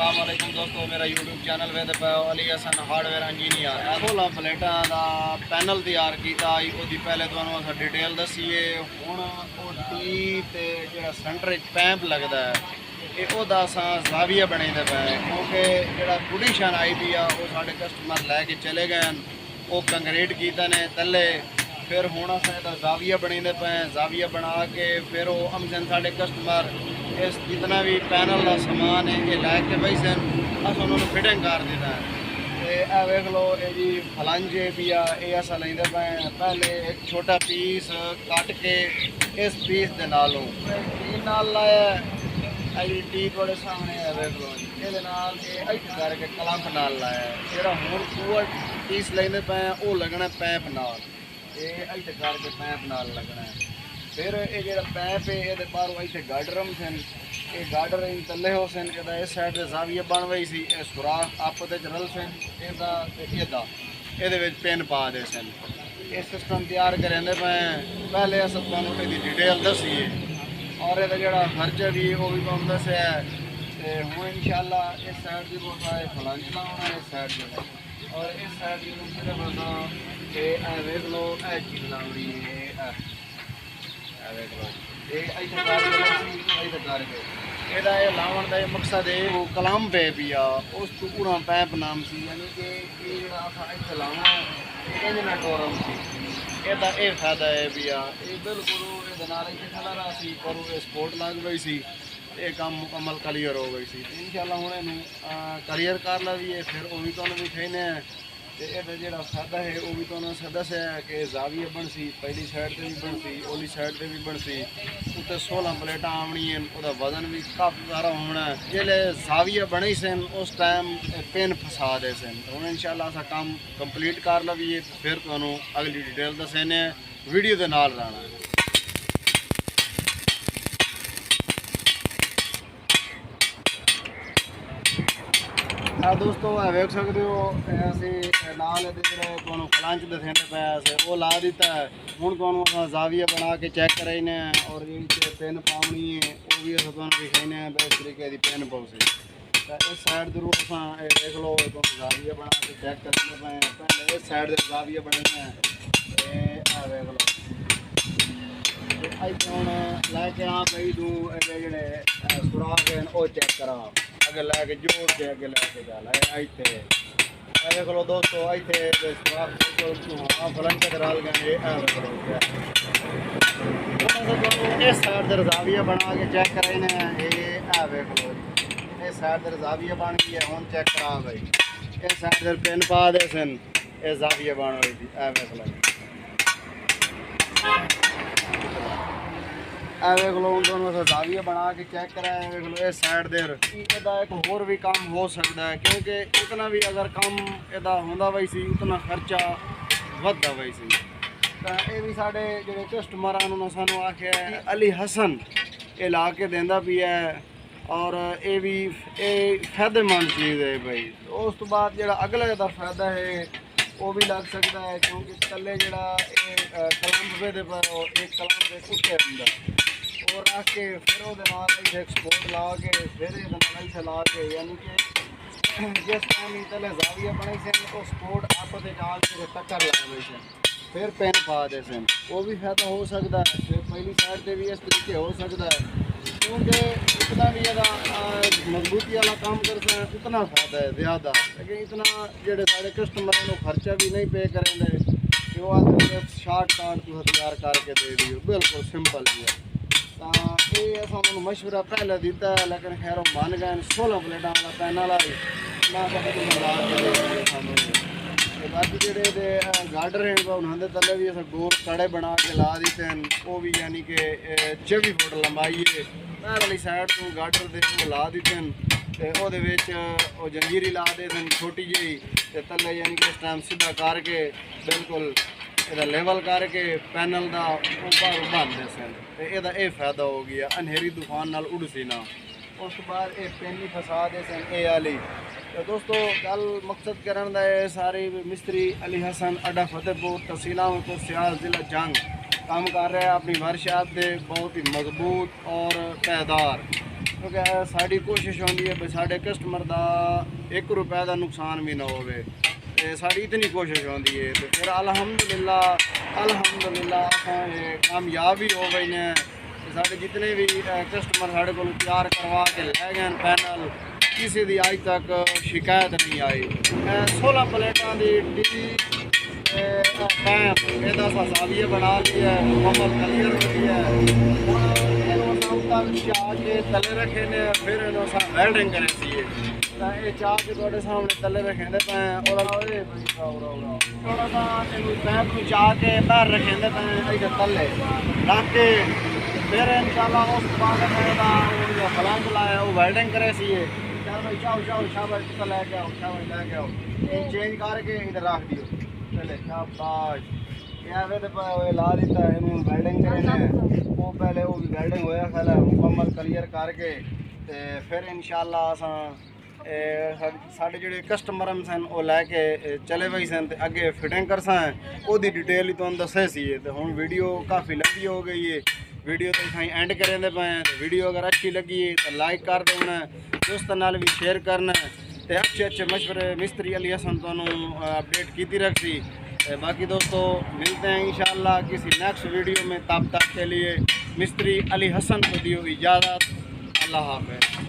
अस्सलामुअलैकुम दोस्तों, मेरा यूट्यूब चैनल वेद पे अली हसन हार्डवेयर इंजीनियर 16 प्लेटा का पैनल तैयार किया। वो पहले तो डिटेल दसीए। हुण वो टी ते जो सेंटर पैंप लगता है ये जाविया बनाते पे, क्योंकि जो गुडिशन आई भी वो साढ़े कस्टमर लैके चले गए। वो कंक्रीट किए ने तले, फिर हूँ अस जाविया बनाते पे। जाविया बना के फिर वो अमजन साढ़े कस्टमर इस जितना भी पैनल का समान है ये लैके बई सन, अस उन्होंने फिटिंग कर दिता है। वेख लो ये जी फलांजे भी ये अस लेंदे पे। पहले एक छोटा पीस कट के इस पीस के नालों टी नाल लाया। जी टी थोड़े सामने है, वेख लो ये करके कलंप नाल लाया। जो हूँ पूरा पीस लेंदे पे वो लगना पैप नाल, ये करके पैप नाल लगना है। फिर ये जो पैप है ये बाहरों इतने गाडरम सन, ये गाडर इन तले हो सन। इस साइड से जाविया बन गई सी, सुराख आपस रल सन ये पेन पा दे सन। ये सिस्टम तैयार करेंदे पे। पहले अस तुहानू डिटेल दसीए और ये जो खर्चा भी वो भी तुहानू दसिया है। हूँ इंशाअल्लाह इस साइड की बोलता है फलांज लाना, इस साइड से और इस साइड की दूसरे बोलता वेख लो चीज लाउनी है। लावन का मकसद है वो कलाम पैप ही उस तो पूरा पैप नाम से, यानी कि इतने लावा इंजना टोरम सी। ये फायदा है भी ये बिल्कुल खलारा सी पर स्पोर्ट लग गई सी, ये काम मुकम्मल क्लीयर हो गई सी। इंशाअल्लाह हूँ क्लीयर कर ला भी है। फिर वो भी तुम भी कहने ये जो फायदा है वो भी तो दसिया है कि जाविया बन सी, पहली साइड से भी बन सी, ओली साइड से भी बन सी। उत्ते 16 प्लेटा आवनी है, वह वजन भी काफ़ी सारा होना है। जिले जाविया बने सन उस टाइम पेन फसा दे सन। तो हूँ इंशाअल्लाह असा काम कंप्लीट कर लवीए, फिर तुहानू अगली डिटेल दसेने वीडियो के नाल रहना है। दोस्तों वेख सकते हो असी नाल तुहानू फलांच दसेंदे पे अस वो ला दिता है। हूँ तुहानू जाविया बना के चेक कराइने और जी पेन पावनी है वो भी अस तुहानू दिखाने इस तरीके की पेन पाउसी। तो इस साइड जरूर अस देख लो तुम जाविया बना के चेक करते पे। पहले इस साइड से जाविया बने वेख लो हूँ लैके आ पई तू जे सुराख हैं वो चेक करा अगे लैके जोड़ के अगे लैके चल इतने देख लो दोस्तों। इतने फलंक रल गए इस साइड से जाविया बना के चेक कराने ये वेख लो इस साइड से जाविया बन गई है। हूँ चेक करा भाई इस साइड से पेन पा दे सन, ये जाविया बन गई थी वेख लो। वेख लो हूँ दोनों जाविया बना के चेक कराया। वेख लो इस साइड देर एक होर भी काम हो सकता है, क्योंकि इतना भी अगर काम इदा होंदा वही सी उतना खर्चा वधदा वही सी। तो ये भी साढ़े जो कस्टमर उन्होंने सानू आख्या है अली हसन ये ला के देंदा भी है और ये भी फायदेमंद चीज़ है भाई। तो उस तो बाद जो अगला का फायदा है वो भी लग सकता है, क्योंकि थले जो कलंब पे पर एक कलंब के कुत्ते होंगे और रख के फिर वो एक्सपोर्ट ला के फिर ये ला के, यानी कि जिस टाइम तले जाविया बने सन तो स्पोर्ट आपस डाल के टक्कर ला गई सन, फिर पेन पा दे सन। वो भी फायदा हो सकता है। फिर पहली साइड से भी इस तरीके हो सकता है, क्योंकि इतना भी मजबूती वाला काम करते हैं उतना फायदा है ज़्यादा। लेकिन इतना जो सारे कस्टमर को खर्चा भी नहीं पे करेंगे कि वो आते शार्ट कार्ड तो तैयार करके दे दियो, बिल्कुल सिंपल ही है। तो ये उन्होंने मशवरा पहले दिता है, लेकिन खैर वो मान गए 16 प्लेटा वाला पैनल आई ना बाकी जोड़े गार्डर हैं उन्होंने तले भी अस गोल कड़े बना के ला दिते हैं। वो भी यानी कि 24 फुट लंबाई है। पैर वाली साइड तो गार्डर दे ला दिते हैं तो वो जंजीरी ला दे सन छोटी जी तले, यानी कि इस टाइम सीधा करके बिल्कुल लेवल करके पैनल का ऊपर बनते सन। तो ये फायदा हो गया अंधेरी तूफान नाल उड़ सी ना। उस बाद ये पेनी फसा दे सन ए वाली। तो दोस्तों गल मकसद करन दा है सारे मिस्त्री अली हसन अड्डा फतेहपुर तहसील को सियाल जिला जंग काम कर रहा है अपनी वर्कशॉप से, बहुत ही मजबूत और पायदार। क्योंकि साड़ी कोशिश होती है भी साढ़े कस्टमर का 1 रुपए का नुकसान भी ना होवे, ते साड़ी इतनी कोशिश होती है। तो फिर अल्हम्दुलिल्लाह असां ये कामयाब भी हो गए हैं। साढ़े जितने भी कस्टमर साढ़े को तैयार करवा के लै गए पैनल, किसी की अज तक शिकायत नहीं आई। 16 प्लेटा की टी पैम एदा जाविया बना लिया है, मुकम्मल क्लियर हो गया है। चाह के तले रखे ने, फिर वेल्डिंग करे सी ये चाह के थोड़े सामने तले रखे पे थोड़ा सा पैप को चाह के पैर रखे पे तले रख के फिर इंशाल्लाह उस बाद फलांग लाया वो वेल्डिंग करे सी। चल भाई चाहो चाहो शाबाश लैके आओ, शाबाश लैके आओ, चेंज करके इधर रख दियो। चले शाबाश ला दिता है वेल्डिंग करे वो पहले वो भी वेल्डिंग होया खला मुकम्मल क्लियर करके ते फिर इंशाल्लाह असां साढ़े जोड़े कस्टमर सन वो लैके चले पई सन ते अगे फिटिंग कर सा ओदी डिटेल ही तुहानू दस्से सी। ते हुण वीडियो काफ़ी लंबी हो गई है, वीडियो तो असीं एंड करेंदे पे हैं। वीडियो अगर अच्छी लगी है तो लाइक कर देना, दोस्तों नाल भी शेयर करना, ते अच्छे मशवरे मिस्त्री अली हसन तुहानू अपडेट कीती रखसी। बाकी दोस्तों मिलते हैं इंशाल्लाह किसी नेक्स्ट वीडियो में, तब तक के लिए मिस्त्री अली हसन को दियो इजाज़त। अल्लाह हाफ़िज़।